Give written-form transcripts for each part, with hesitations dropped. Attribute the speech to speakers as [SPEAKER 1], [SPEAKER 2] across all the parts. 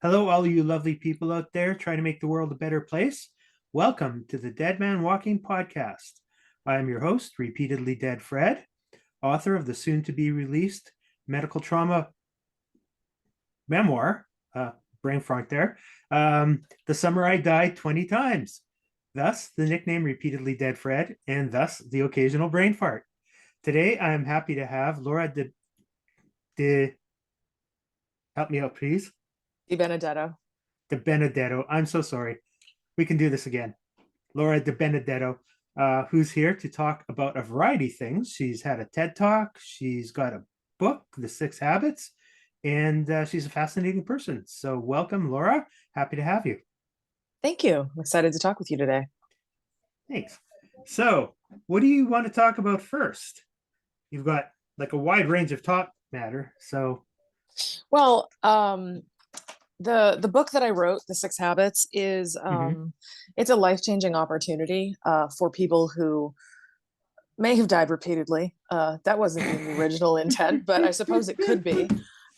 [SPEAKER 1] Hello, all you lovely people out there trying to make the world a better place. Welcome to the Dead Man Walking podcast. I am your host, Repeatedly Dead Fred, author of the soon to be released medical trauma memoir, brain fart there, The Summer I Died 20 Times. Thus, the nickname Repeatedly Dead Fred, and thus the occasional brain fart. Today, I am happy to have Laura de help me out, please.
[SPEAKER 2] DiBenedetto.
[SPEAKER 1] DiBenedetto. I'm so sorry. We can do this again. Laura DiBenedetto, who's here to talk about a variety of things. She's had a TED Talk. She's got a book, The Six Habits, and she's a fascinating person. So welcome, Laura. Happy to have you.
[SPEAKER 2] Thank you. I'm excited to talk with you today.
[SPEAKER 1] Thanks. So what do you want to talk about first? You've got like a wide range of top matter. So
[SPEAKER 2] Well, the book that I wrote, The Six Habits, is
[SPEAKER 1] mhm.
[SPEAKER 2] it's a life-changing opportunity for people who may have died repeatedly. That wasn't the original intent, but I suppose it could be.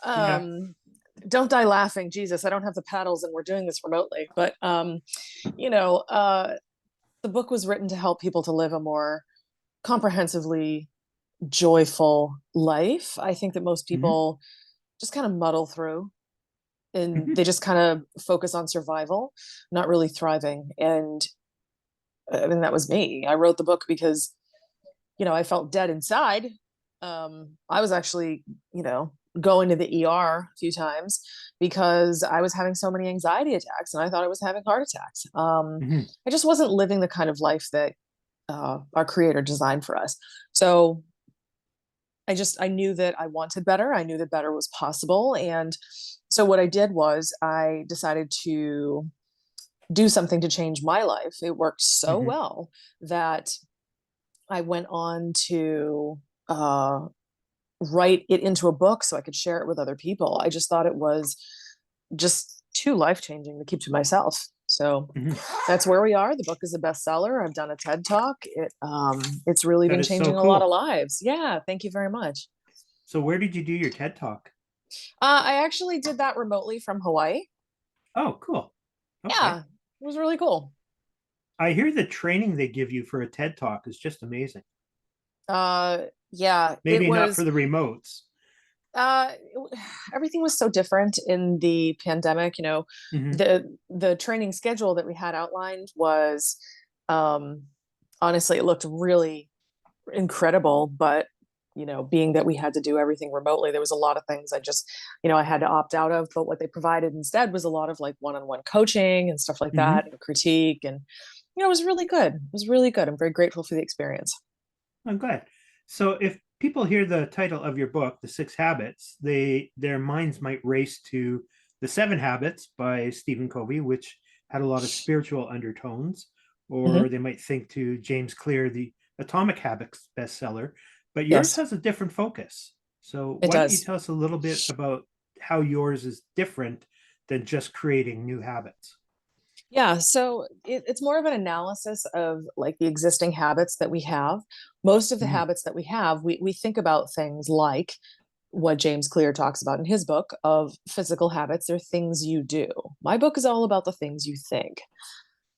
[SPEAKER 1] Yeah.
[SPEAKER 2] Um, don't die laughing, Jesus! I don't have the paddles, and we're doing this remotely. But you know, uh, the book was written to help people to live a more comprehensively joyful life. I think that most
[SPEAKER 1] Mhm.
[SPEAKER 2] people just kind of muddle through and
[SPEAKER 1] Mhm.
[SPEAKER 2] they just kind of focus on survival, not really thriving. And I mean, that was me. I wrote the book because, I felt dead inside. I was actually, going to the ER a few times because I was having so many anxiety attacks and I thought I was having heart attacks.
[SPEAKER 1] Mhm.
[SPEAKER 2] I just wasn't living the kind of life that our creator designed for us. So I knew that I wanted better. I knew that better was possible. And so what I did was I decided to do something to change my life. It worked so
[SPEAKER 1] Mhm.
[SPEAKER 2] well that I went on to uh, write it into a book so I could share it with other people. I just thought it was just too life changing to keep to myself. So
[SPEAKER 1] Mhm.
[SPEAKER 2] that's where we are. The book is a bestseller. I've done a TED talk. It's really
[SPEAKER 1] That
[SPEAKER 2] been
[SPEAKER 1] is so
[SPEAKER 2] changing a lot of
[SPEAKER 1] cool.
[SPEAKER 2] lives. Yeah, thank you very much.
[SPEAKER 1] So where did you do your TED Talk?
[SPEAKER 2] I actually did that remotely from Hawaii.
[SPEAKER 1] Oh, cool. Okay.
[SPEAKER 2] Yeah, it was really cool.
[SPEAKER 1] I hear the training they give you for a TED Talk is just amazing.
[SPEAKER 2] Yeah, it
[SPEAKER 1] Maybe not for
[SPEAKER 2] was.
[SPEAKER 1] the remotes.
[SPEAKER 2] Uh, Everything was so different in the pandemic.
[SPEAKER 1] Hmm.
[SPEAKER 2] The training schedule that we had outlined was, um, honestly, it looked really incredible. But being that we had to do everything remotely, there was a lot of things I had to opt out of. But what they provided instead was a lot of like one-on-one coaching and stuff like
[SPEAKER 1] Hmm.
[SPEAKER 2] that, and critique, and it was really good. It was really good. I'm very grateful for the experience.
[SPEAKER 1] I'm glad. So if people hear the title of your book, The Six Habits, their minds might race to The Seven Habits by Stephen Covey, which had a lot of spiritual undertones, or
[SPEAKER 2] Hmm.
[SPEAKER 1] they might think to James Clear, the Atomic Habits bestseller, but yours
[SPEAKER 2] Yes,
[SPEAKER 1] has a different focus. So
[SPEAKER 2] it
[SPEAKER 1] why don't you
[SPEAKER 2] does.
[SPEAKER 1] tell us a little bit about how yours is different than just creating new habits?
[SPEAKER 2] Yeah, so it's more of an analysis of like the existing habits that we have. Most of the
[SPEAKER 1] Mhm.
[SPEAKER 2] habits that we have, we think about things like what James Clear talks about in his book of physical habits. They're things you do. My book is all about the things you think,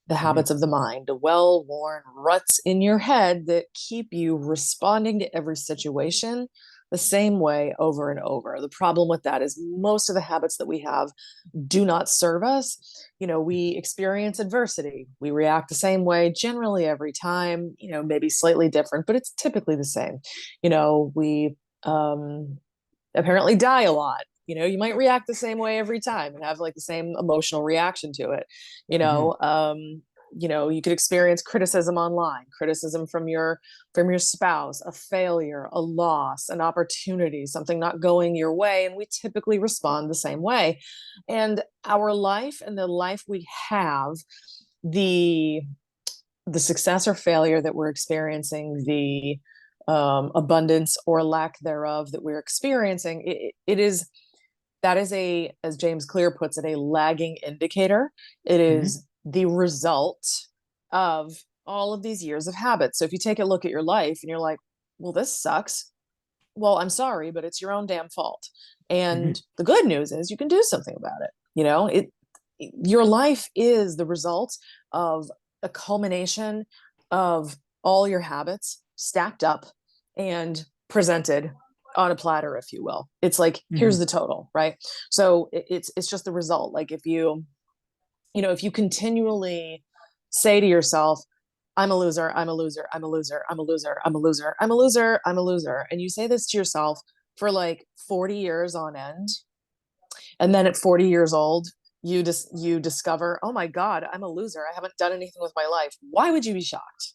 [SPEAKER 2] the
[SPEAKER 1] Mhm.
[SPEAKER 2] habits of the mind, the well worn ruts in your head that keep you responding to every situation the same way over and over. The problem with that is most of the habits that we have do not serve us. We experience adversity. We react the same way generally every time, maybe slightly different, but it's typically the same. We apparently die a lot. You might react the same way every time and have like the same emotional reaction to it. You
[SPEAKER 1] Mhm.
[SPEAKER 2] know, um, you could experience criticism online, criticism from your spouse, a failure, a loss, an opportunity, something not going your way, and we typically respond the same way. And our life and the life we have, the the success or failure that we're experiencing, the abundance or lack thereof that we're experiencing, it is that is a, as James Clear puts it, a lagging indicator. It
[SPEAKER 1] Mhm.
[SPEAKER 2] is the result of all of these years of habits. So if you take a look at your life and you're like, well, this sucks. Well, I'm sorry, but it's your own damn fault.
[SPEAKER 1] Mhm.
[SPEAKER 2] And the good news is you can do something about it. You know, your life is the result of a culmination of all your habits stacked up and presented on a platter, if you will. It's like, here's
[SPEAKER 1] Hmm.
[SPEAKER 2] the total, right? So it's just the result. Like if you continually say to yourself, I'm a loser, I'm a loser, I'm a loser, I'm a loser, I'm a loser, I'm a loser, I'm a loser, and you say this to yourself for like 40 years on end, and then at 40 years old, you discover, oh my God, I'm a loser. I haven't done anything with my life. Why would you be shocked?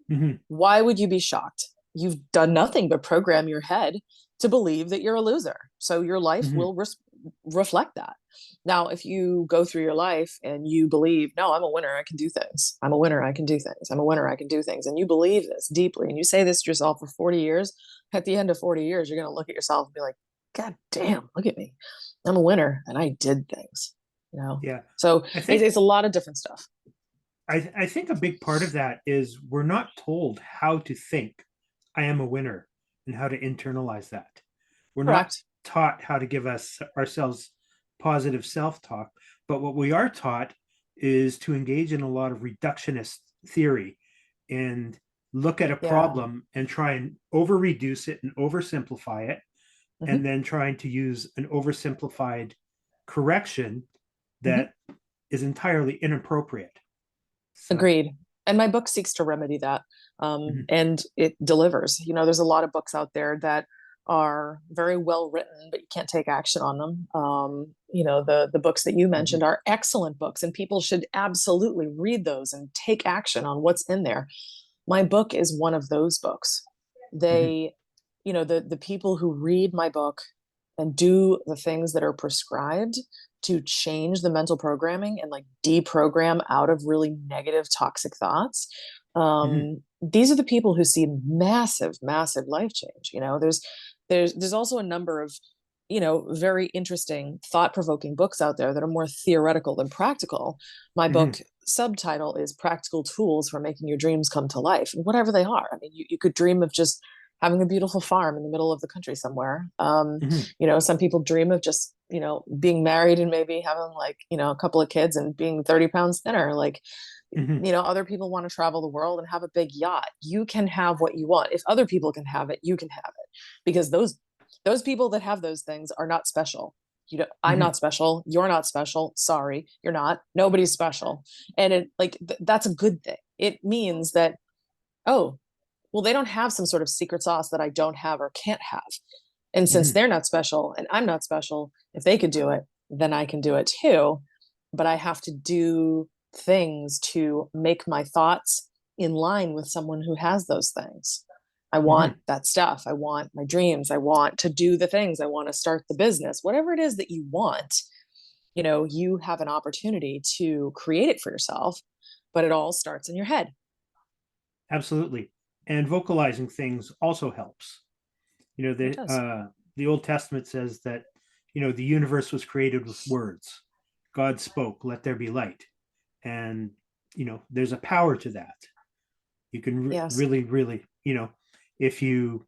[SPEAKER 1] Hmm.
[SPEAKER 2] Why would you be shocked? You've done nothing but program your head to believe that you're a loser. So your life
[SPEAKER 1] Hmm.
[SPEAKER 2] will reflect that. Now, if you go through your life and you believe, no, I'm a winner, I can do things. I'm a winner, I can do things. I'm a winner, I can do things. And you believe this deeply and you say this to yourself for 40 years, at the end of 40 years, you're going to look at yourself and be like, God damn, look at me. I'm a winner and I did things, you know?
[SPEAKER 1] Yeah.
[SPEAKER 2] So
[SPEAKER 1] I
[SPEAKER 2] it's,
[SPEAKER 1] think
[SPEAKER 2] it's a lot of different stuff.
[SPEAKER 1] I think a big part of that is we're not told how to think I am a winner and how to internalize that. We're not
[SPEAKER 2] Correct.
[SPEAKER 1] taught how to give us ourselves positive self-talk, but what we are taught is to engage in a lot of reductionist theory and look at a
[SPEAKER 2] Yeah.
[SPEAKER 1] problem and try and over reduce it and oversimplify it,
[SPEAKER 2] Hmm.
[SPEAKER 1] and then trying to use an oversimplified correction
[SPEAKER 2] Hmm.
[SPEAKER 1] that is entirely inappropriate. So,
[SPEAKER 2] Agreed. And my book seeks to remedy that.
[SPEAKER 1] mhm,
[SPEAKER 2] And it delivers. There's a lot of books out there that are very well written, but you can't take action on them. The books that you
[SPEAKER 1] mhm,
[SPEAKER 2] mentioned are excellent books, and people should absolutely read those and take action on what's in there. My book is one of those books.
[SPEAKER 1] mhm,
[SPEAKER 2] They, the people who read my book and do the things that are prescribed to change the mental programming and like deprogram out of really negative toxic thoughts,
[SPEAKER 1] mhm,
[SPEAKER 2] these are the people who see massive massive life change. There's also a number of very interesting thought-provoking books out there that are more theoretical than practical. My
[SPEAKER 1] mhm,
[SPEAKER 2] book subtitle is Practical Tools for Making Your Dreams Come to Life, and whatever they are. I mean, you could dream of just having a beautiful farm in the middle of the country somewhere.
[SPEAKER 1] mhm,
[SPEAKER 2] Some people dream of just, being married and maybe having like, a couple of kids and being 30 pounds thinner. Like,
[SPEAKER 1] mhm,
[SPEAKER 2] other people want to travel the world and have a big yacht. You can have what you want. If other people can have it, you can have it, because those people that have those things are not special. I'm
[SPEAKER 1] mhm,
[SPEAKER 2] not special. You're not special. Sorry, you're not. Nobody's special. And that's a good thing. It means that, oh, well, they don't have some sort of secret sauce that I don't have or can't have. And since
[SPEAKER 1] mhm.
[SPEAKER 2] they're not special and I'm not special, if they could do it, then I can do it too. But I have to do things to make my thoughts in line with someone who has those things. I want
[SPEAKER 1] Mhm.
[SPEAKER 2] that stuff. I want my dreams. I want to do the things. I want to start the business. Whatever it is that you want, you have an opportunity to create it for yourself, but it all starts in your head.
[SPEAKER 1] Absolutely. And vocalizing things also helps. You know,
[SPEAKER 2] It does.
[SPEAKER 1] the Old Testament says that, the universe was created with words. God spoke, let there be light. And, there's a power to that. You can
[SPEAKER 2] Yes.
[SPEAKER 1] really, really, if you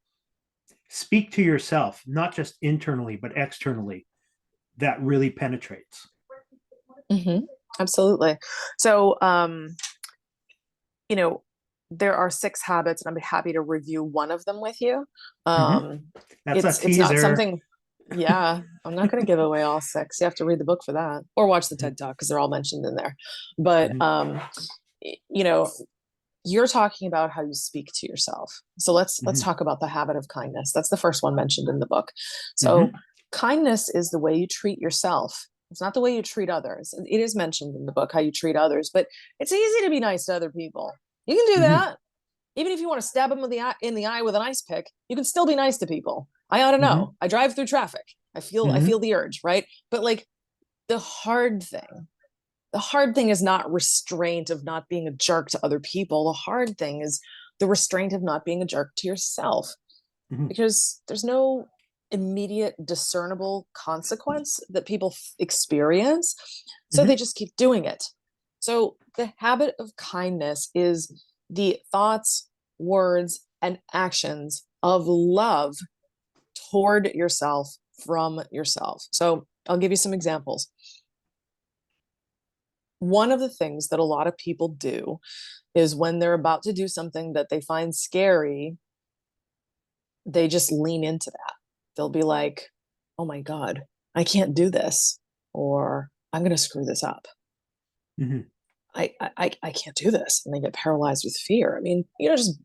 [SPEAKER 1] speak to yourself, not just internally, but externally, that really penetrates.
[SPEAKER 2] Hmm. Absolutely. So, you know, there are 6 habits, and I'd be happy to review one of them with you.
[SPEAKER 1] Mhm.
[SPEAKER 2] Um,
[SPEAKER 1] That's a
[SPEAKER 2] it's not
[SPEAKER 1] teaser.
[SPEAKER 2] something. Yeah, I'm not going to give away all 6. You have to read the book for that, or watch the TED Talk because they're all mentioned in there. But
[SPEAKER 1] Mhm.
[SPEAKER 2] you know, you're talking about how you speak to yourself. So let's
[SPEAKER 1] Mhm.
[SPEAKER 2] talk about the habit of kindness. That's the first one mentioned in the book. So
[SPEAKER 1] Mhm.
[SPEAKER 2] kindness is the way you treat yourself. It's not the way you treat others. It is mentioned in the book how you treat others, but it's easy to be nice to other people. You can do
[SPEAKER 1] Mhm.
[SPEAKER 2] that. Even if you want to stab them in the eye with an ice pick, you can still be nice to people. I ought to
[SPEAKER 1] Mhm.
[SPEAKER 2] know. I drive through traffic. I
[SPEAKER 1] Mhm.
[SPEAKER 2] feel the urge, right? But like the hard thing the hard thing is not restraint of not being a jerk to other people. The hard thing is the restraint of not being a jerk to yourself,
[SPEAKER 1] Mhm.
[SPEAKER 2] because there's no immediate discernible consequence that people experience. So they
[SPEAKER 1] Mhm.
[SPEAKER 2] just keep doing it. So the habit of kindness is the thoughts, words, and actions of love toward yourself from yourself. So I'll give you some examples. one of the things that a lot of people do is when they're about to do something that they find scary, they just lean into that. They'll be like, oh my God, I can't do this, or I'm going to screw this up.
[SPEAKER 1] Hmm.
[SPEAKER 2] I can't do this. And they get paralyzed with fear. I mean, just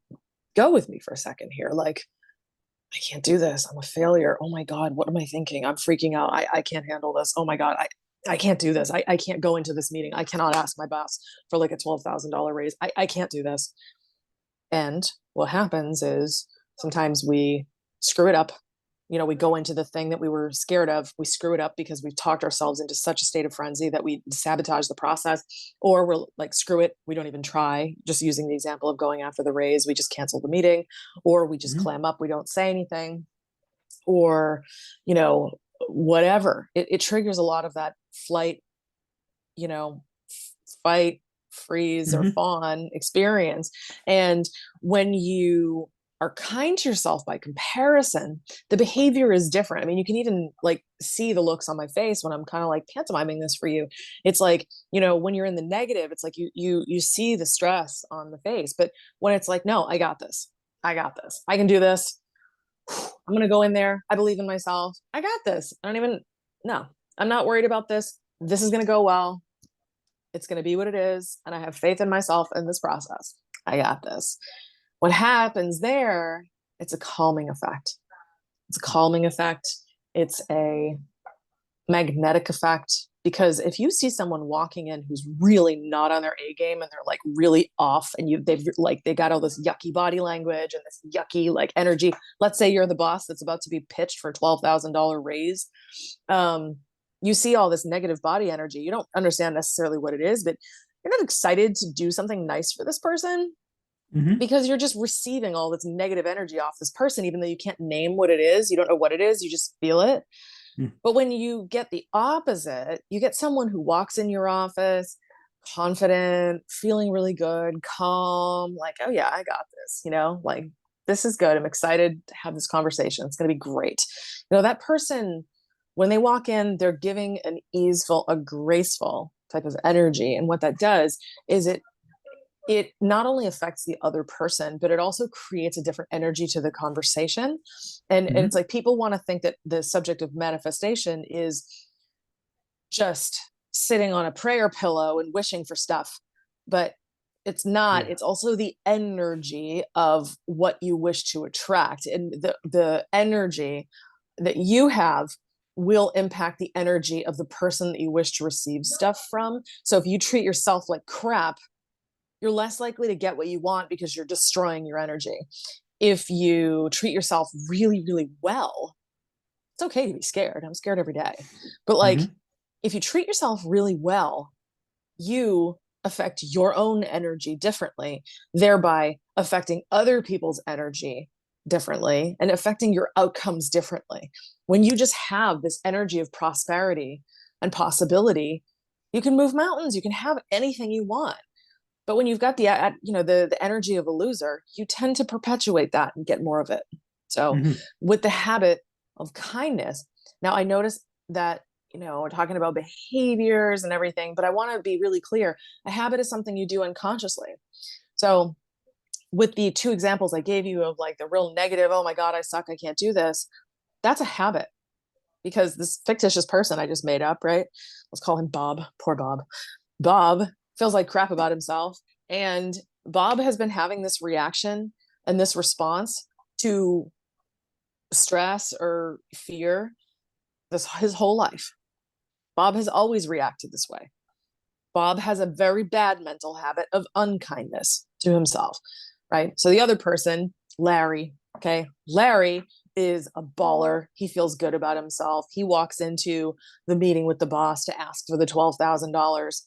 [SPEAKER 2] go with me for a second here. Like, I can't do this. I'm a failure. Oh my God, what am I thinking? I'm freaking out. I can't handle this. Oh my God, I can't do this. I can't go into this meeting. I cannot ask my boss for like a $12,000 raise. I can't do this. And what happens is sometimes we screw it up. We go into the thing that we were scared of. We screw it up because we've talked ourselves into such a state of frenzy that we sabotage the process, or we're like, screw it. We don't even try. Just using the example of going after the raise, we just cancel the meeting, or we just
[SPEAKER 1] Hmm.
[SPEAKER 2] clam up. We don't say anything, or, you know, whatever. It triggers a lot of that flight, you know, fight, freeze, or
[SPEAKER 1] Hmm.
[SPEAKER 2] fawn experience. And when you are kind to yourself by comparison, the behavior is different. I mean, you can even like see the looks on my face when I'm kind of like pantomiming this for you. It's like, when you're in the negative, it's like you see the stress on the face. But when it's like, no, I got this. I got this. I can do this. I'm going to go in there. I believe in myself. I got this. No, I'm not worried about this. This is going to go well. It's going to be what it is. And I have faith in myself in this process. I got this. What happens there, it's a calming effect. It's a calming effect. It's a magnetic effect. Because if you see someone walking in who's really not on their A game and they're like really off, and they got all this yucky body language and this yucky like energy. Let's say you're the boss that's about to be pitched for $12,000 raise. You see all this negative body energy. You don't understand necessarily what it is, but you're not excited to do something nice for this person
[SPEAKER 1] Hmm.
[SPEAKER 2] because you're just receiving all this negative energy off this person, even though you can't name what it is. You don't know what it is. You just feel it. But when you get the opposite, you get someone who walks in your office confident, feeling really good, calm, like, oh yeah, I got this, like this is good. I'm excited to have this conversation. It's going to be great. That person, when they walk in, they're giving an easeful, a graceful type of energy. And what that does is it not only affects the other person, but it also creates a different energy to the conversation. And it's
[SPEAKER 1] Hmm.
[SPEAKER 2] like people want to think that the subject of manifestation is just sitting on a prayer pillow and wishing for stuff. But it's not.
[SPEAKER 1] Yeah.
[SPEAKER 2] It's also the energy of what you wish to attract. And the energy that you have will impact the energy of the person that you wish to receive stuff from. So if you treat yourself like crap, you're less likely to get what you want because you're destroying your energy. If you treat yourself really, really well, it's okay to be scared. I'm scared every day. But like,
[SPEAKER 1] Hmm.
[SPEAKER 2] if you treat yourself really well, you affect your own energy differently, thereby affecting other people's energy differently and affecting your outcomes differently. When you just have this energy of prosperity and possibility, you can move mountains, you can have anything you want. But when you've got the energy of a loser, you tend to perpetuate that and get more of it. So
[SPEAKER 1] Hmm.
[SPEAKER 2] with the habit of kindness, now I notice that we're talking about behaviors and everything, but I want to be really clear. A habit is something you do unconsciously. So with the two examples I gave you of like the real negative, oh my God, I suck, I can't do this, that's a habit because this fictitious person I just made up, right? Let's call him Bob. Poor Bob. Bob feels like crap about himself. And Bob has been having this reaction and this response to stress or fear his whole life. Bob has always reacted this way. Bob has a very bad mental habit of unkindness to himself, right? So the other person, Larry, okay, Larry is a baller. He feels good about himself. He walks into the meeting with the boss to ask for the $12,000.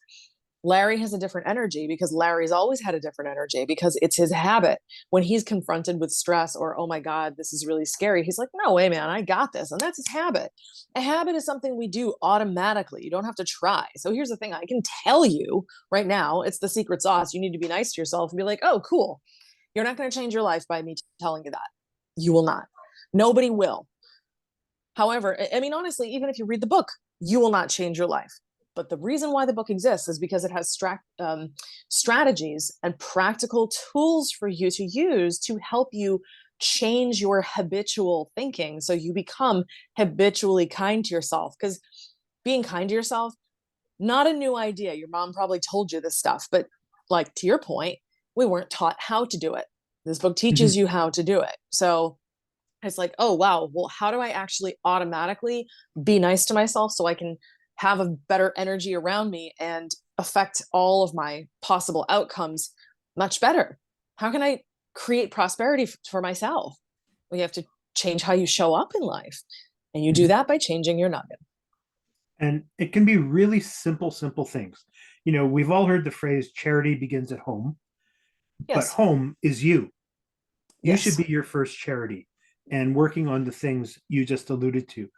[SPEAKER 2] Larry has a different energy because Larry's always had a different energy because it's his habit. When he's confronted with stress or, oh my God, this is really scary, he's like, no way, man, I got this. And that's his habit. A habit is something we do automatically. You don't have to try. So here's the thing I can tell you right now, it's the secret sauce. You need to be nice to yourself and be like, oh, cool. You're not going to change your life by me telling you that. You will not. Nobody will. However, I mean, honestly, even if you read the book, you will not change your life. But the reason why the book exists is because it has strategies and practical tools for you to use to help you change your habitual thinking so you become habitually kind to yourself. Because being kind to yourself, not a new idea. Your mom probably told you this stuff, but like to your point, we weren't taught how to do it. This book teaches
[SPEAKER 1] Mhm.
[SPEAKER 2] you how to do it. So it's like, oh, wow, well, how do I actually automatically be nice to myself so I can have a better energy around me and affect all of my possible outcomes much better? How can I create prosperity for myself? Well, you have to change how you show up in life. And you do
[SPEAKER 1] Mhm.
[SPEAKER 2] that by changing your nugget.
[SPEAKER 1] And it can be really simple things. We've all heard the phrase charity begins at home, but
[SPEAKER 2] Yes.
[SPEAKER 1] home is you. You should
[SPEAKER 2] Yes.
[SPEAKER 1] be your first charity and working on the things you just alluded to.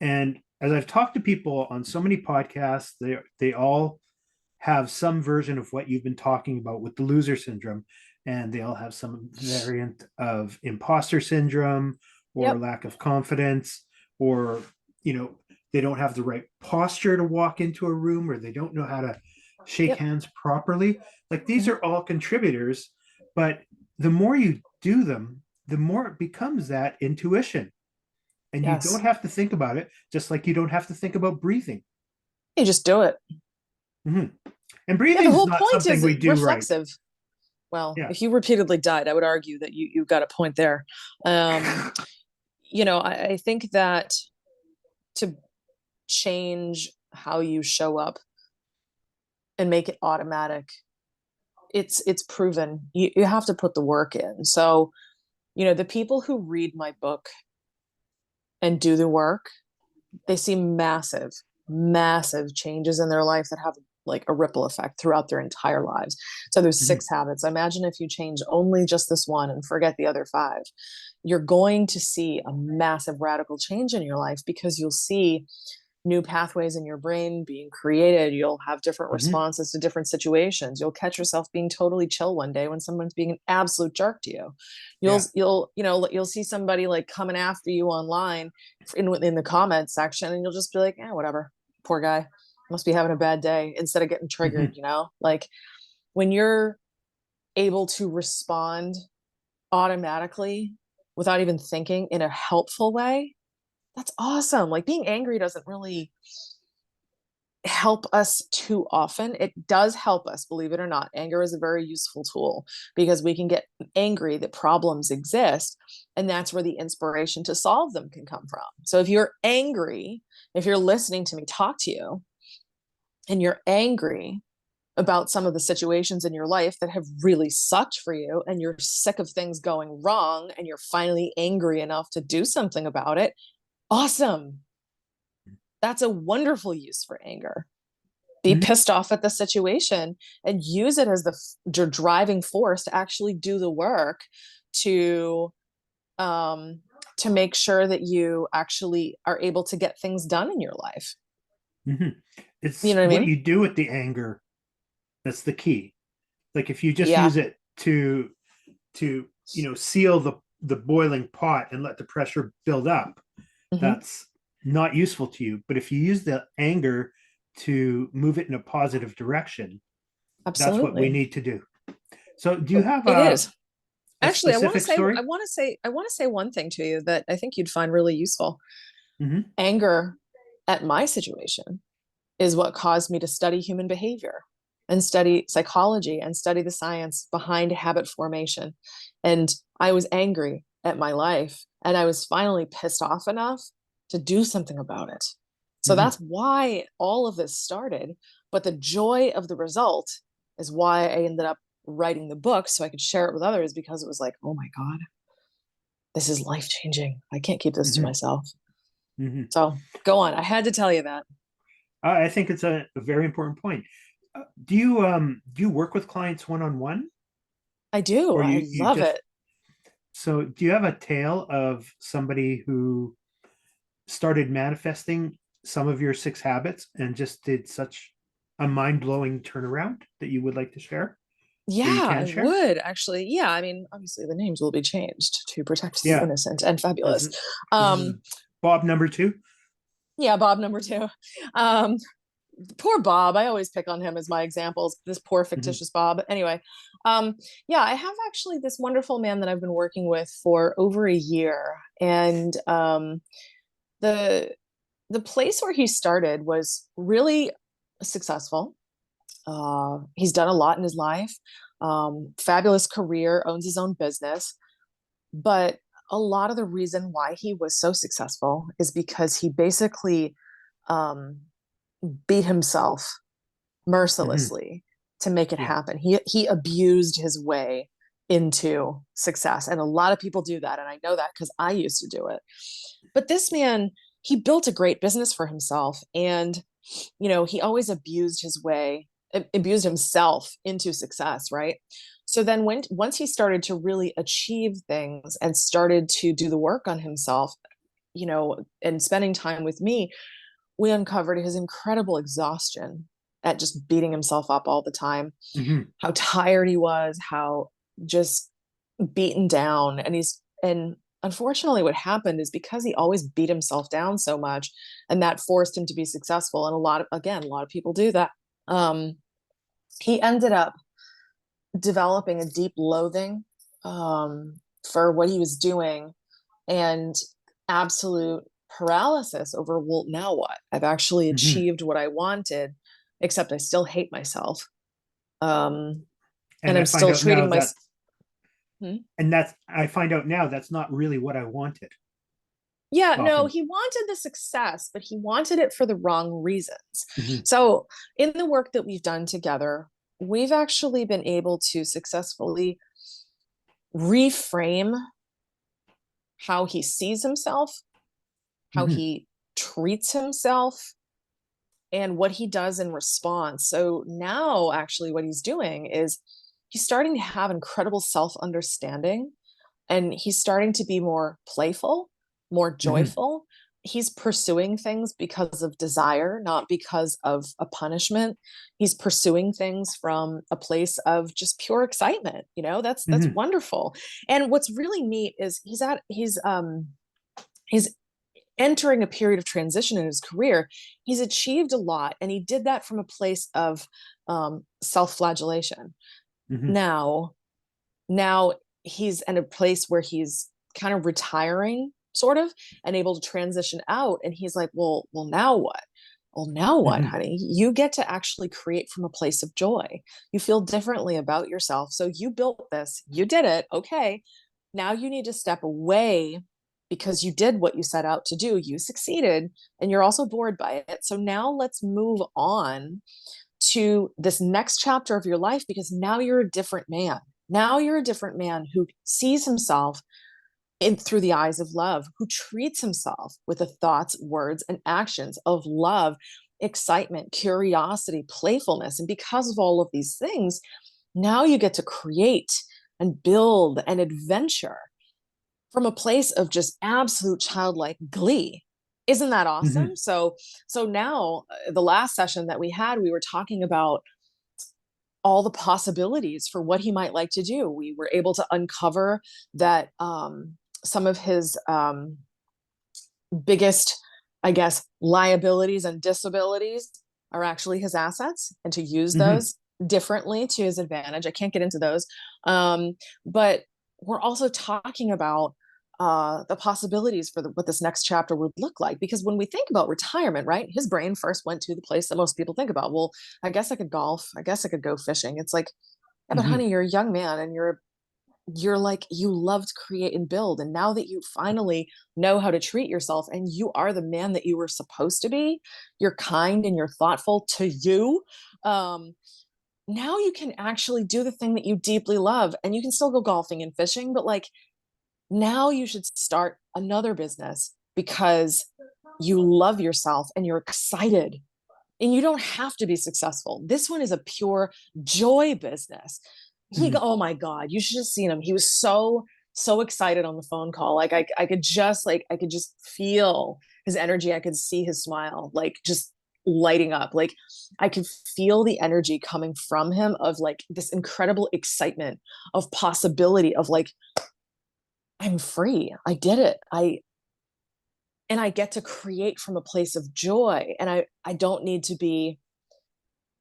[SPEAKER 1] And as I've talked to people on so many podcasts, they all have some version of what you've been talking about with the loser syndrome, and they all have some variant of imposter syndrome or
[SPEAKER 2] Yep.
[SPEAKER 1] lack of confidence, or you know they don't have the right posture to walk into a room, or they don't know how to shake
[SPEAKER 2] Yep.
[SPEAKER 1] hands properly. Like these
[SPEAKER 2] Mhm.
[SPEAKER 1] are all contributors, but the more you do them, the more it becomes that intuition, and you don't
[SPEAKER 2] Yes.
[SPEAKER 1] have to think about it, just like you don't have to think about breathing.
[SPEAKER 2] You just do it.
[SPEAKER 1] Mhm. And
[SPEAKER 2] Yeah, the
[SPEAKER 1] breathing is
[SPEAKER 2] whole
[SPEAKER 1] not
[SPEAKER 2] point
[SPEAKER 1] something
[SPEAKER 2] is
[SPEAKER 1] we do right.
[SPEAKER 2] reflexive. Well,
[SPEAKER 1] Yeah.
[SPEAKER 2] if you repeatedly died, I would argue that you've got a point there. Um, I think that to change how you show up and make it automatic, it's proven. You have to put the work in. So, the people who read my book and do the work, they see massive changes in their life that have like a ripple effect throughout their entire lives. So there's
[SPEAKER 1] Mhm.
[SPEAKER 2] 6 habits. Imagine if you change only just this one and forget the other 5. You're going to see a massive radical change in your life because you'll see new pathways in your brain being created. You'll have different
[SPEAKER 1] Mhm.
[SPEAKER 2] responses to different situations. You'll catch yourself being totally chill one day when someone's being an absolute jerk to you. You'll
[SPEAKER 1] Yeah.
[SPEAKER 2] you'll see somebody like coming after you online in the comments section, and you'll just be like, whatever, poor guy, must be having a bad day, instead of getting triggered.
[SPEAKER 1] Mhm.
[SPEAKER 2] Like when you're able to respond automatically without even thinking in a helpful way, that's awesome. Like being angry doesn't really help us too often. It does help us, believe it or not. Anger is a very useful tool because we can get angry that problems exist, and that's where the inspiration to solve them can come from. So if you're angry, if you're listening to me talk to you and you're angry about some of the situations in your life that have really sucked for you, and you're sick of things going wrong, and you're finally angry enough to do something about it, awesome. That's a wonderful use for anger. Be
[SPEAKER 1] Mhm.
[SPEAKER 2] pissed off at the situation and use it as the driving force to actually do the work to um to make sure that you actually are able to get things done in your life.
[SPEAKER 1] Mhm.
[SPEAKER 2] You
[SPEAKER 1] It's
[SPEAKER 2] know what I
[SPEAKER 1] what
[SPEAKER 2] mean?
[SPEAKER 1] you do with the anger that's the key. Like if you just
[SPEAKER 2] Yeah.
[SPEAKER 1] use it to seal the boiling pot and let the pressure build up,
[SPEAKER 2] Hmm.
[SPEAKER 1] that's not useful to you. But if you use the anger to move it in a positive direction, that's what we
[SPEAKER 2] Absolutely.
[SPEAKER 1] need to do. So, do you have
[SPEAKER 2] It is.
[SPEAKER 1] a
[SPEAKER 2] Actually, I want to
[SPEAKER 1] specific
[SPEAKER 2] say
[SPEAKER 1] story?
[SPEAKER 2] one thing to you that I think you'd find really useful.
[SPEAKER 1] Hmm.
[SPEAKER 2] Anger at my situation is what caused me to study human behavior and study psychology and study the science behind habit formation. And I was angry at my life, and I was finally pissed off enough to do something about it. So
[SPEAKER 1] Hmm.
[SPEAKER 2] that's why all of this started. But the joy of the result is why I ended up writing the book so I could share it with others, because it was like, oh my God, this is life changing. I can't keep this to
[SPEAKER 1] Hmm.
[SPEAKER 2] myself.
[SPEAKER 1] Hmm.
[SPEAKER 2] So go on. I had to tell you that.
[SPEAKER 1] I think it's a very important point. Do you work with clients one on one,
[SPEAKER 2] I do.
[SPEAKER 1] or
[SPEAKER 2] I
[SPEAKER 1] you
[SPEAKER 2] love
[SPEAKER 1] just
[SPEAKER 2] it.
[SPEAKER 1] so do you have a tale of somebody who started manifesting some of your 6 habits and just did such a mind-blowing turnaround that you would like to share, or you
[SPEAKER 2] Yeah,
[SPEAKER 1] can
[SPEAKER 2] I
[SPEAKER 1] share?
[SPEAKER 2] would actually. Yeah, I mean, obviously the names will be changed to protect the
[SPEAKER 1] Yeah.
[SPEAKER 2] innocent and
[SPEAKER 1] This
[SPEAKER 2] fabulous.
[SPEAKER 1] is this is
[SPEAKER 2] Um,
[SPEAKER 1] Bob number 2.
[SPEAKER 2] yeah, Bob number 2. Um, poor Bob. I always pick on him as my examples. This poor
[SPEAKER 1] Hmm.
[SPEAKER 2] fictitious Bob. Anyway, yeah, I have actually this wonderful man that I've been working with for over a year, and the the place where he started was really successful. He's done a lot in his life. Fabulous career, owns his own business, but a lot of the reason why he was so successful is because he basically um, beat himself
[SPEAKER 1] Hmm.
[SPEAKER 2] mercilessly to make it
[SPEAKER 1] Yeah.
[SPEAKER 2] happen. He abused his way into success, and a lot of people do that, and I know that because I used to do it. But this man, he built a great business for himself, and he always abused his way, abused himself into success, right? So then once he started to really achieve things and started to do the work on himself, and spending time with me, we uncovered his incredible exhaustion at just beating himself up all the time,
[SPEAKER 1] Hmm.
[SPEAKER 2] how tired he was, how just beaten down. And unfortunately, what happened is because he always beat himself down so much, and that forced him to be successful. And a lot of people do that. Um, he ended up developing a deep loathing for what he was doing, and absolute paralysis over, well, now what? I've actually
[SPEAKER 1] Hmm.
[SPEAKER 2] achieved what I wanted, except I still hate myself. Um, and
[SPEAKER 1] And
[SPEAKER 2] I'm
[SPEAKER 1] I find
[SPEAKER 2] still
[SPEAKER 1] out now
[SPEAKER 2] treating my.
[SPEAKER 1] that, and that's, I find out now that's not really what I wanted
[SPEAKER 2] Yeah, no,
[SPEAKER 1] often.
[SPEAKER 2] he wanted the success, but he wanted it for the wrong reasons.
[SPEAKER 1] Hmm.
[SPEAKER 2] So, in the work that we've done together, we've actually been able to successfully reframe how he sees himself, how
[SPEAKER 1] Hmm.
[SPEAKER 2] he treats himself, and what he does in response. So now, actually, what he's doing is he's starting to have incredible self understanding, and he's starting to be more playful, more
[SPEAKER 1] Hmm.
[SPEAKER 2] joyful. He's pursuing things because of desire, not because of a punishment. He's pursuing things from a place of just pure excitement. That's
[SPEAKER 1] Hmm.
[SPEAKER 2] wonderful. And what's really neat is he's entering a period of transition in his career. He's achieved a lot, and he did that from a place of self-flagellation.
[SPEAKER 1] Hmm.
[SPEAKER 2] Now now he's in a place where he's kind of retiring, sort of, and able to transition out, and he's like, well, now what? Well, now what,
[SPEAKER 1] Hmm.
[SPEAKER 2] honey? You get to actually create from a place of joy. You feel differently about yourself, so you built this, you did it, okay. Now you need to step away because you did what you set out to do, you succeeded, and you're also bored by it. So now let's move on to this next chapter of your life, because now you're a different man. Now you're a different man who sees himself through the eyes of love, who treats himself with the thoughts, words, and actions of love, excitement, curiosity, playfulness. And because of all of these things, now you get to create and build and adventure from a place of just absolute childlike glee. Isn't that
[SPEAKER 1] Hmm.
[SPEAKER 2] awesome? So now, the last session that we had, we were talking about all the possibilities for what he might like to do. We were able to uncover that some of his biggest, I guess, liabilities and disabilities are actually his assets, and to use
[SPEAKER 1] Hmm.
[SPEAKER 2] those differently to his advantage. I can't get into those. But we're also talking about the possibilities for what this next chapter would look like. Because when we think about retirement, right, his brain first went to the place that most people think about. Well, I guess I could golf. I guess I could go fishing. It's like, yeah, but
[SPEAKER 1] Hmm.
[SPEAKER 2] honey, you're a young man, and you're like, you love to create and build, and now that you finally know how to treat yourself, and you are the man that you were supposed to be, you're kind and you're thoughtful to you, um now you can actually do the thing that you deeply love, and you can still go golfing and fishing, but like, now you should start another business because you love yourself and you're excited, and you don't have to be successful. This one is a pure joy business.
[SPEAKER 1] Hmm.
[SPEAKER 2] Oh my God, you should have seen him. He was so excited on the phone call. Like I could just feel his energy. I could see his smile, like just lighting up. Like I could feel the energy coming from him of like this incredible excitement of possibility of like, I'm free. I did it. I get to create from a place of joy, and I don't need to be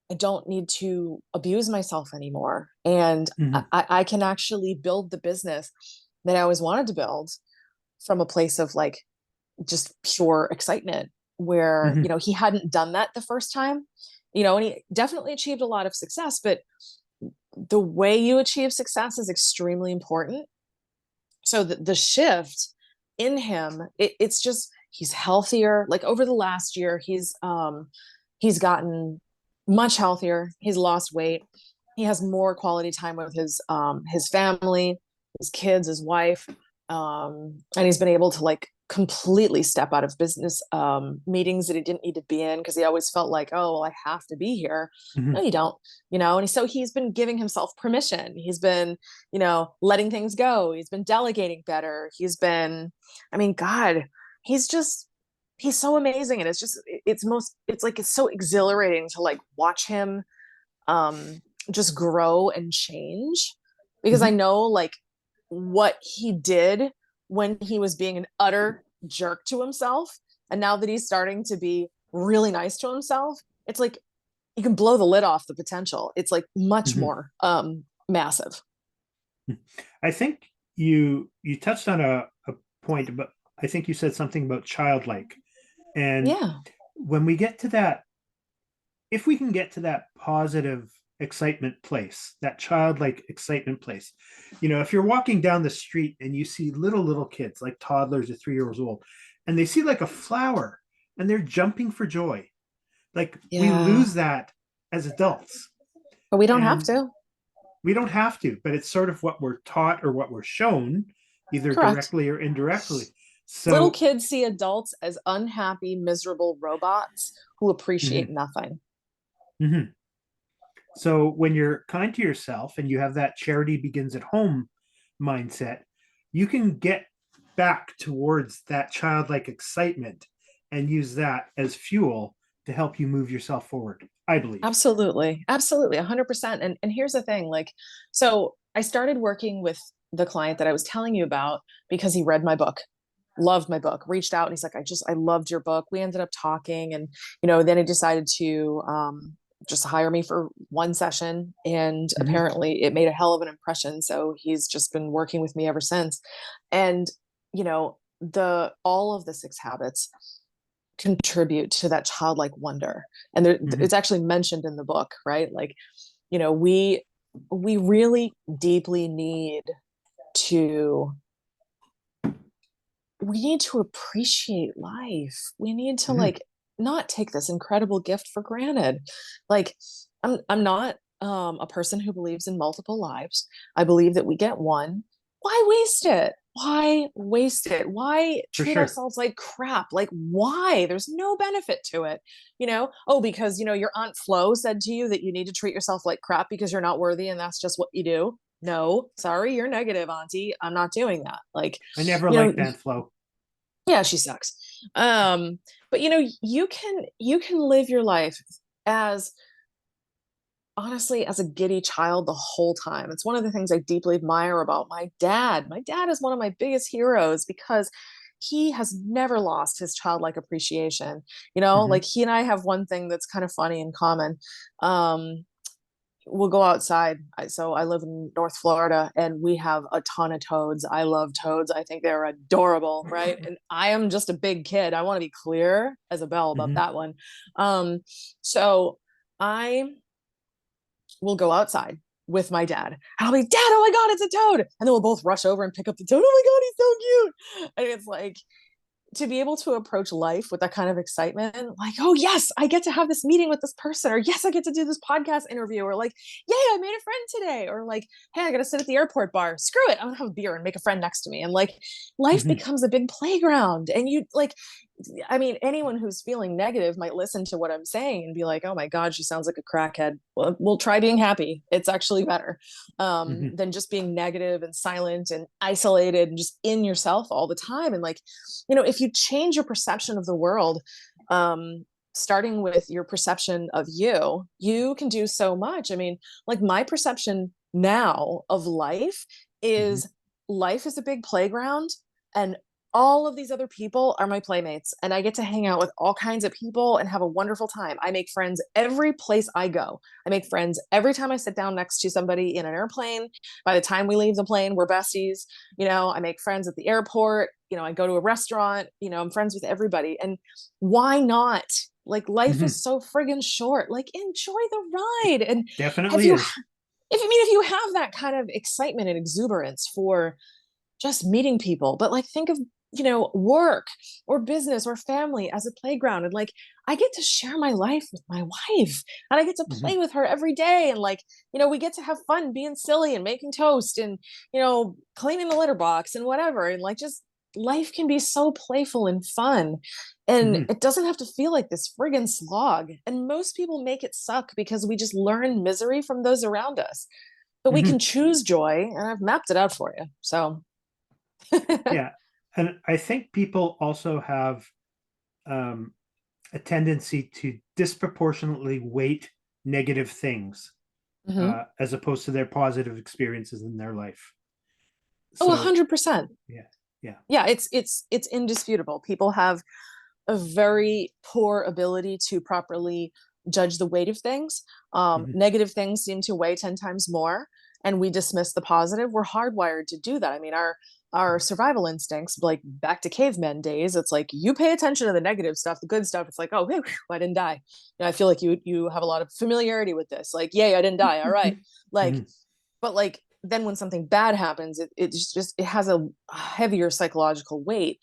[SPEAKER 2] I don't need to abuse myself anymore. And
[SPEAKER 1] Hmm.
[SPEAKER 2] I can actually build the business that I always wanted to build from a place of like just pure excitement where,
[SPEAKER 1] Hmm.
[SPEAKER 2] he hadn't done that the first time, and he definitely achieved a lot of success, but the way you achieve success is extremely important. So the shift in him, it's just he's healthier. Like over the last year, he's gotten much healthier. He's lost weight. He has more quality time with his family, his kids, his wife, and he's been able to like completely step out of business meetings that he didn't need to be in because he always felt like, oh, well, I have to be here. No,
[SPEAKER 1] Hmm.
[SPEAKER 2] you don't, And so he's been giving himself permission. He's been, letting things go. He's been delegating better. I mean, God, he's just, he's so amazing. And it's like, it's so exhilarating to like watch him just grow and change because I
[SPEAKER 1] Hmm.
[SPEAKER 2] know like what he did when he was being an utter jerk to himself. And now that he's starting to be really nice to himself, it's like you can blow the lid off the potential. It's like much
[SPEAKER 1] Hmm.
[SPEAKER 2] more massive.
[SPEAKER 1] I think you touched on a point, but I think you said something about childlike. And
[SPEAKER 2] Yeah.
[SPEAKER 1] when we get to that, if we can get to that positive excitement place, that childlike excitement place, if you're walking down the street and you see little kids, like toddlers or 3 years old, and they see like a flower and they're jumping for joy, like we
[SPEAKER 2] Yeah.
[SPEAKER 1] lose that as adults.
[SPEAKER 2] But we don't have
[SPEAKER 1] And
[SPEAKER 2] to.
[SPEAKER 1] we don't have to, but it's sort of what we're taught or what we're shown, either
[SPEAKER 2] Correct.
[SPEAKER 1] directly or indirectly.
[SPEAKER 2] Little
[SPEAKER 1] So,
[SPEAKER 2] kids see adults as unhappy, miserable robots who appreciate
[SPEAKER 1] mhm,
[SPEAKER 2] nothing.
[SPEAKER 1] mhm. So when you're kind to yourself and you have that charity begins at home mindset, you can get back towards that childlike excitement and use that as fuel to help you move yourself forward, I believe.
[SPEAKER 2] Absolutely. Absolutely. 100%. And here's the thing, like, so I started working with the client that I was telling you about because he read my book, loved my book, reached out and he's like, I loved your book. We ended up talking and, then he decided to just hire me for one session. And
[SPEAKER 1] Mhm.
[SPEAKER 2] apparently it made a hell of an impression. So he's just been working with me ever since. And, all of the 6 habits contribute to that childlike wonder. And
[SPEAKER 1] Mhm.
[SPEAKER 2] it's actually mentioned in the book, right? Like, you know, we we really deeply to to appreciate life. We need to
[SPEAKER 1] Mhm.
[SPEAKER 2] like not take this incredible gift for granted. Like I'm not a person who believes in multiple lives. I believe that we get one. Why waste it? Why waste it? Why
[SPEAKER 1] For
[SPEAKER 2] treat
[SPEAKER 1] sure.
[SPEAKER 2] ourselves like crap? Like why? There's no benefit to it. Oh, because your Aunt Flo said to you that you need to treat yourself like crap because you're not worthy and that's just what you do. No, sorry, you're negative, Auntie. I'm not doing that. Like,
[SPEAKER 1] I never
[SPEAKER 2] you know,
[SPEAKER 1] liked Aunt Flo.
[SPEAKER 2] yeah, she sucks. But you can live your life as honestly as a giddy child the whole time. It's one of the things I deeply admire about my dad. My dad is one of my biggest heroes because he has never lost his childlike appreciation. Like
[SPEAKER 1] Mhm.
[SPEAKER 2] he and I have one thing that's kind of funny in common. We'll go outside. So I live in North Florida and we have a ton of toads. I love toads. I think they're adorable, right? And I am just a big kid. I want to be clear as a bell about
[SPEAKER 1] Mhm.
[SPEAKER 2] that one. Um, so I will go outside with my dad. And I'll be, Dad, oh my God, it's a toad. And then we'll both rush over and pick up the toad. Oh my God, he's so cute. And it's like, to be able to approach life with that kind of excitement, like, oh yes, I get to have this meeting with this person, or yes, I get to do this podcast interview, or like, yay, I made a friend today, or like, hey, I got to sit at the airport bar. Screw it, I'm gonna have a beer and make a friend next to me, and like, life
[SPEAKER 1] Mhm.
[SPEAKER 2] becomes a big playground, and you like. I mean, anyone who's feeling negative might listen to what I'm saying and be like, "Oh my God, she sounds like a crackhead." Well, we'll try being happy. It's actually better
[SPEAKER 1] Mhm.
[SPEAKER 2] than just being negative and silent and isolated and just in yourself all the time. And like, if you change your perception of the world, starting with your perception of you can do so much. I mean, like my perception now of life
[SPEAKER 1] Mhm.
[SPEAKER 2] is life is a big playground and all of these other people are my playmates, and I get to hang out with all kinds of people and have a wonderful time. I make friends every place I go. I make friends every time I sit down next to somebody in an airplane. By the time we leave the plane, we're besties. I make friends at the airport. I go to a restaurant. I'm friends with everybody. And why not? Like, life
[SPEAKER 1] Hmm.
[SPEAKER 2] is so friggin' short. Like, enjoy the ride. And if
[SPEAKER 1] Definitely
[SPEAKER 2] you
[SPEAKER 1] is.
[SPEAKER 2] if you have that kind of excitement and exuberance for just meeting people, but like, think of work or business or family as a playground, and like, I get to share my life with my wife, and I get to
[SPEAKER 1] Hmm.
[SPEAKER 2] play with her every day, and like, we get to have fun being silly and making toast and cleaning the litter box and whatever, and like, just life can be so playful and fun, and
[SPEAKER 1] Hmm.
[SPEAKER 2] it doesn't have to feel like this friggin' slog. And most people make it suck because we just learn misery from those around us, but we
[SPEAKER 1] Hmm.
[SPEAKER 2] can choose joy, and I've mapped it out for you. So
[SPEAKER 1] Yeah. And I think people also have um, a tendency to disproportionately weight negative things
[SPEAKER 2] Mhm.
[SPEAKER 1] as opposed to their positive experiences in their life.
[SPEAKER 2] Oh,
[SPEAKER 1] So
[SPEAKER 2] 100%.
[SPEAKER 1] yeah, yeah.
[SPEAKER 2] Yeah, it's indisputable. People have a very poor ability to properly judge the weight of things.
[SPEAKER 1] Hmm.
[SPEAKER 2] Negative things seem to weigh 10 times more, and we dismiss the positive. We're hardwired to do that. I mean, our survival instincts, like back to cavemen days, it's like, you pay attention to the negative stuff, the good stuff. It's like, oh, whew, I didn't die. I feel like you have a lot of familiarity with this. Like, yay, I didn't die. All right. Like,
[SPEAKER 1] Hmm.
[SPEAKER 2] but like, then when something bad happens, it has a heavier psychological weight.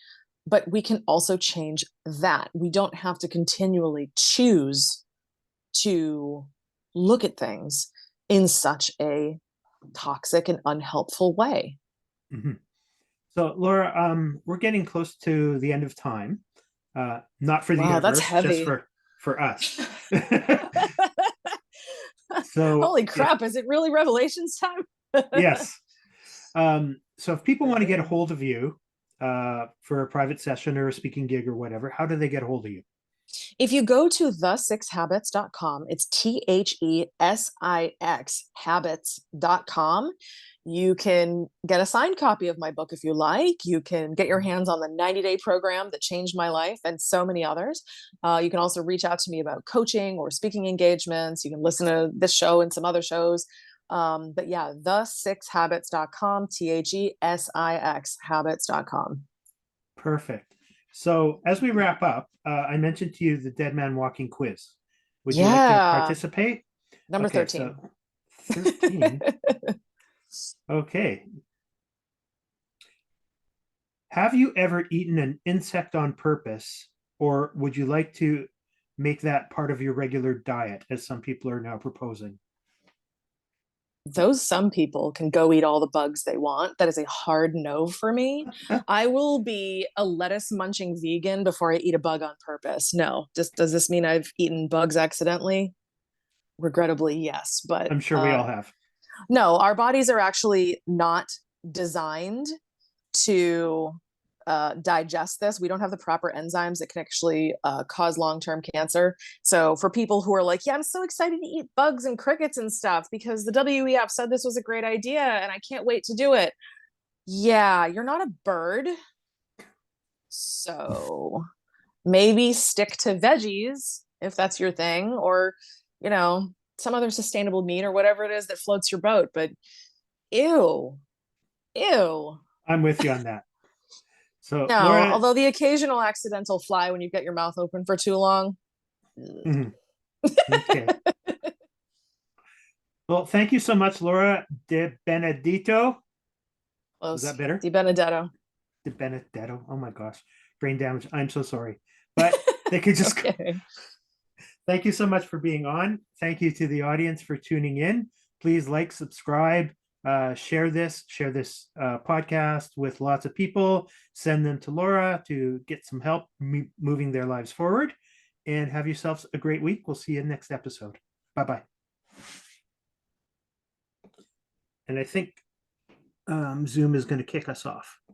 [SPEAKER 2] But we can also change that. We don't have to continually choose to look at things in such a toxic and unhelpful way.
[SPEAKER 1] Hmm. So Laura, we're getting close to the end of time. Not for the
[SPEAKER 2] Wow, that's
[SPEAKER 1] universe, just
[SPEAKER 2] heavy.
[SPEAKER 1] for us. So
[SPEAKER 2] Holy
[SPEAKER 1] if
[SPEAKER 2] crap, is it really Revelations time?
[SPEAKER 1] yes, so if people want to get a
[SPEAKER 2] Okay.
[SPEAKER 1] hold of you for a private session or a speaking gig or whatever, how do they get a hold of you?
[SPEAKER 2] If you go to the6habits.com, it's THESIX habits.com. You can get a signed copy of my book if you like. You can get your hands on the 90-day program that changed my life and so many others. You can also reach out to me about coaching or speaking engagements. You can listen to this show and some other shows. But yeah, the6habits.com, THESIX habits.com.
[SPEAKER 1] Perfect. So as we wrap up, I mentioned to you the Dead Man Walking quiz. Would you like to
[SPEAKER 2] Yeah,
[SPEAKER 1] participate?
[SPEAKER 2] number
[SPEAKER 1] Okay, so
[SPEAKER 2] 13.
[SPEAKER 1] 13. Okay. Have you ever eaten an insect on purpose, or would you like to make that part of your regular diet, as some people are now proposing?
[SPEAKER 2] Those some people can go eat all the bugs they want. That is a hard no for me. I will be a lettuce munching vegan before I eat a bug on purpose. No. Does this mean I've eaten bugs accidentally? Regrettably, yes. But
[SPEAKER 1] I'm sure we all have.
[SPEAKER 2] no, our bodies are actually not designed to digest this. We don't have the proper enzymes that can actually cause long-term cancer. So for people who are like, yeah, I'm so excited to eat bugs and crickets and stuff because the WEF said this was a great idea and I can't wait to do it. Yeah, you're not a bird. So maybe stick to veggies if that's your thing, or, some other sustainable meat or whatever it is that floats your boat. But ew, ew.
[SPEAKER 1] I'm with you on that. So,
[SPEAKER 2] No,
[SPEAKER 1] Laura,
[SPEAKER 2] although the occasional accidental fly when you've got your mouth open for too long.
[SPEAKER 1] mhm, okay. Well, thank you so much, Laura De Benedetto. Was
[SPEAKER 2] Close.
[SPEAKER 1] that better?
[SPEAKER 2] DiBenedetto.
[SPEAKER 1] De Benedetto. Oh my gosh. Brain damage. I'm so sorry. But they could
[SPEAKER 2] It's
[SPEAKER 1] just
[SPEAKER 2] okay.
[SPEAKER 1] thank you so much for being on. Thank you to the audience for tuning in. Please like, subscribe, share this podcast with lots of people. Send them to Laura to get some help moving their lives forward. And have yourselves a great week. We'll see you next episode. Bye bye. And I think Zoom is going to kick us off.